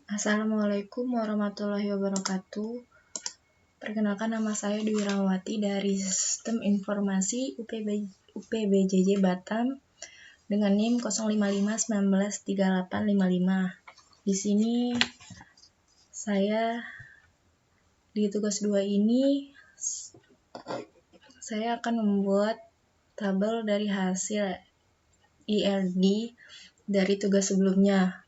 Assalamualaikum warahmatullahi wabarakatuh. Perkenalkan, nama saya Dwi Rawati dari Sistem Informasi UPBJJ Batam dengan NIM 055193855. Di sini saya di tugas 2 ini saya akan membuat tabel dari hasil IRD dari tugas sebelumnya.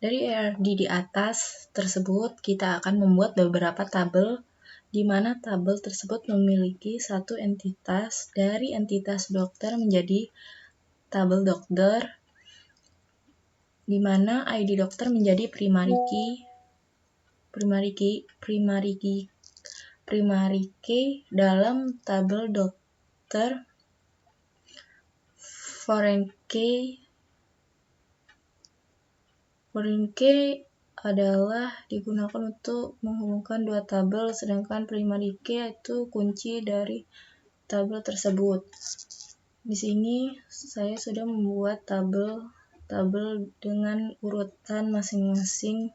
Dari IRD di atas tersebut, kita akan membuat beberapa tabel, di mana tabel tersebut memiliki satu entitas dari entitas dokter menjadi tabel dokter, di mana ID dokter menjadi primary key dalam tabel dokter, foreign key adalah digunakan untuk menghubungkan dua tabel, sedangkan primary key itu kunci dari tabel tersebut. Di sini saya sudah membuat tabel dengan urutan masing-masing,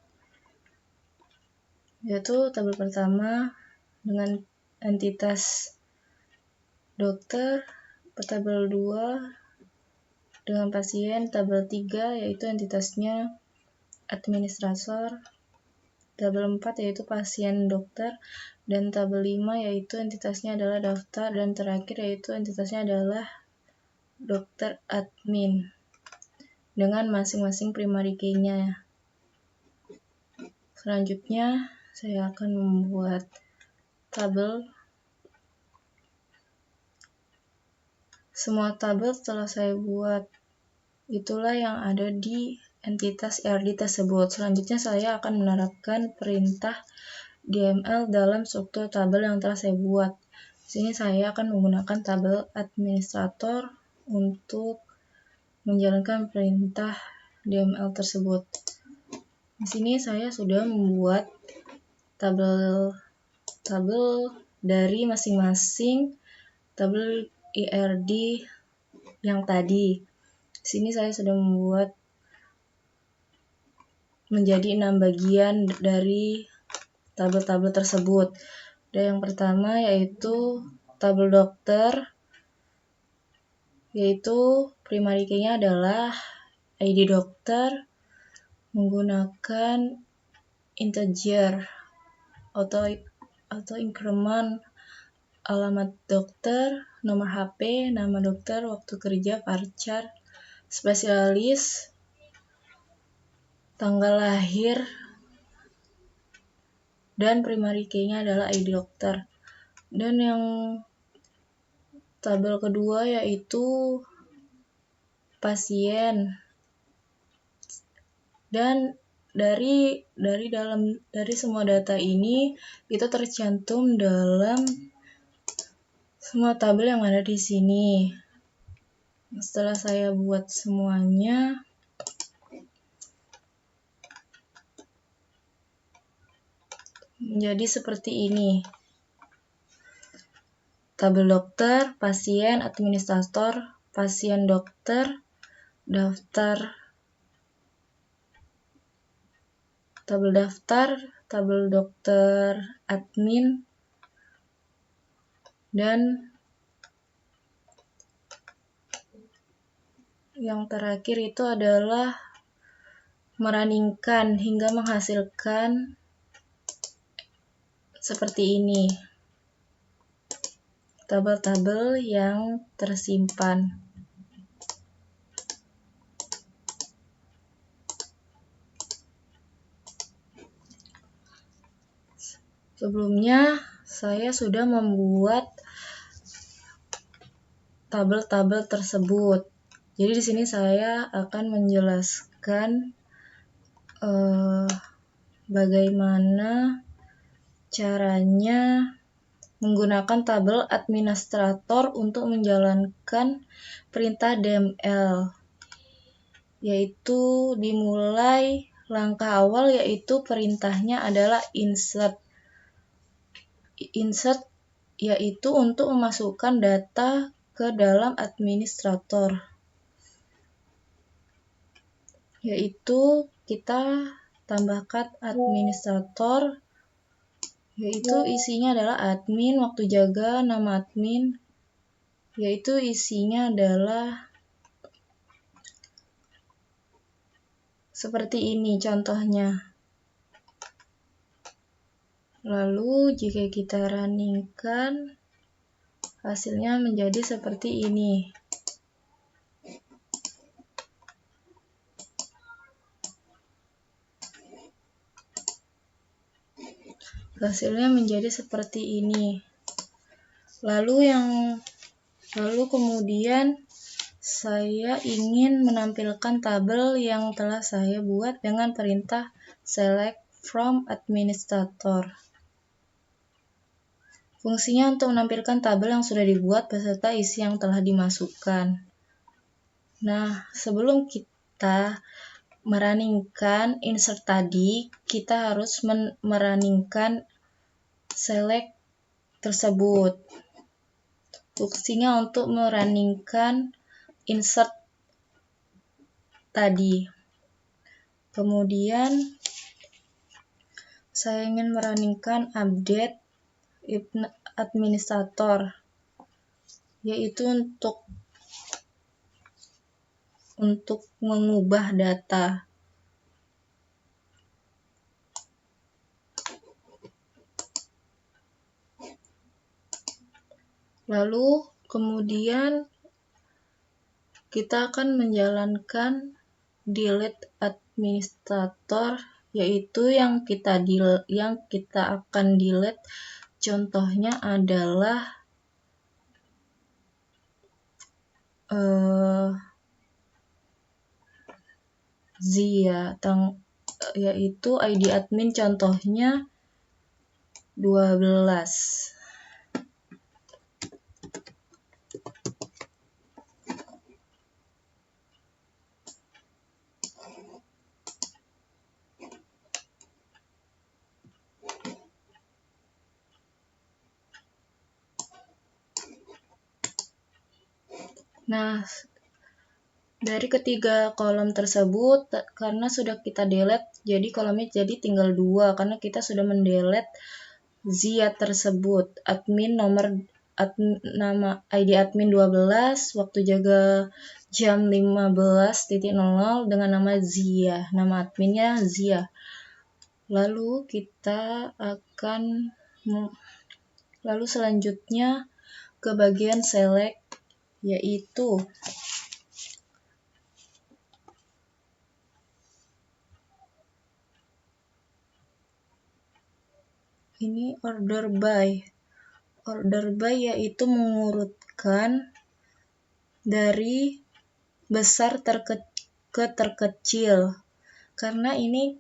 yaitu tabel pertama dengan entitas dokter, tabel 2 dengan pasien, tabel 3 yaitu entitasnya administrator, tabel 4 yaitu pasien dokter, dan tabel 5 yaitu entitasnya adalah daftar, dan terakhir yaitu entitasnya adalah dokter admin dengan masing-masing primary key-nya. Selanjutnya saya akan membuat tabel. Semua tabel setelah saya buat itulah yang ada di entitas IRD tersebut. Selanjutnya saya akan menerapkan perintah DML dalam struktur tabel yang telah saya buat. Di sini saya akan menggunakan tabel administrator untuk menjalankan perintah DML tersebut. Di sini saya sudah membuat tabel dari masing-masing tabel IRD yang tadi. Di sini saya sudah membuat menjadi 6 bagian dari tabel-tabel tersebut. Dan yang pertama yaitu tabel dokter, yaitu primary key-nya adalah ID dokter menggunakan integer atau increment, alamat dokter, nomor HP, nama dokter, waktu kerja, varchar, spesialis, tanggal lahir, dan primary key-nya adalah ID dokter. Dan yang tabel kedua yaitu pasien. Dan dari semua data ini itu tercantum dalam semua tabel yang ada di sini. Setelah saya buat semuanya, menjadi seperti ini. Tabel dokter, pasien, administrator, pasien dokter, daftar, tabel daftar, tabel dokter admin, dan yang terakhir itu adalah merunningkan hingga menghasilkan seperti ini, tabel-tabel yang tersimpan. Sebelumnya saya sudah membuat tabel-tabel tersebut. Jadi di sini saya akan menjelaskan bagaimana caranya menggunakan tabel administrator untuk menjalankan perintah DML, yaitu dimulai langkah awal yaitu perintahnya adalah insert yaitu untuk memasukkan data ke dalam administrator, yaitu kita tambahkan administrator, yaitu isinya adalah admin, waktu jaga, nama admin, yaitu isinya adalah seperti ini contohnya. Lalu jika kita runningkan, hasilnya menjadi seperti ini. Hasilnya menjadi seperti ini. Lalu kemudian saya ingin menampilkan tabel yang telah saya buat dengan perintah select from administrator. Fungsinya untuk menampilkan tabel yang sudah dibuat beserta isi yang telah dimasukkan. Nah, sebelum kita merunningkan insert tadi, kita harus merunningkan select tersebut. Fungsinya untuk merunningkan insert tadi. Kemudian saya ingin merunningkan update administrator, yaitu untuk mengubah data. Lalu kemudian kita akan menjalankan delete administrator, yaitu yang kita akan delete contohnya adalah Zia, yaitu ID admin contohnya 12. Nah, dari ketiga kolom tersebut, karena sudah kita delete, jadi kolomnya jadi tinggal 2, karena kita sudah mendelete Zia tersebut. Nama ID admin 12, waktu jaga jam 15.00 dengan nama Zia, nama adminnya Zia. Lalu selanjutnya ke bagian select, yaitu ini order by. Order by yaitu mengurutkan dari besar ke terkecil. Karena ini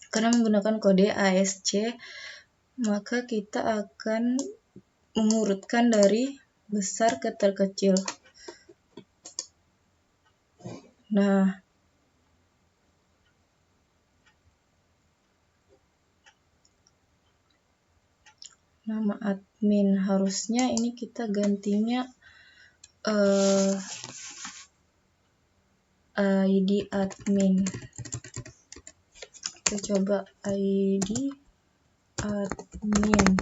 karena menggunakan kode ASC, maka kita akan mengurutkan dari besar ke terkecil. Nah, nama admin harusnya ini kita gantinya ID admin. Kita coba ID admin.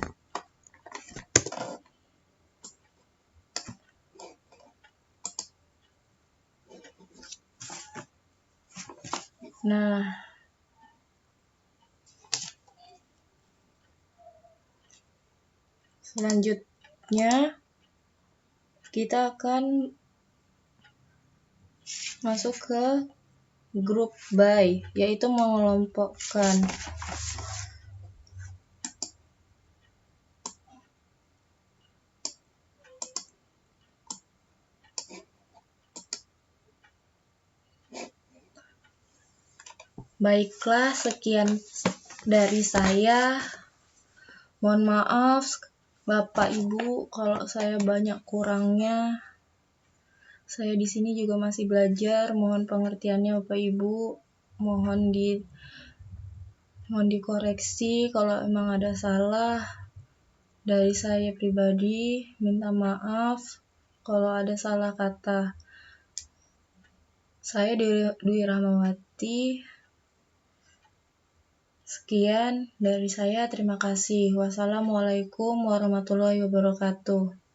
Nah, selanjutnya kita akan masuk ke group by, yaitu mengelompokkan. Baiklah, sekian dari saya. Mohon maaf Bapak Ibu kalau saya banyak kurangnya. Saya di sini juga masih belajar, mohon pengertiannya Bapak Ibu. Mohon dikoreksi kalau emang ada salah. Dari saya pribadi minta maaf. kalau ada salah kata. Saya Dwi Rahmawati. Sekian dari saya, terima kasih. Wassalamualaikum warahmatullahi wabarakatuh.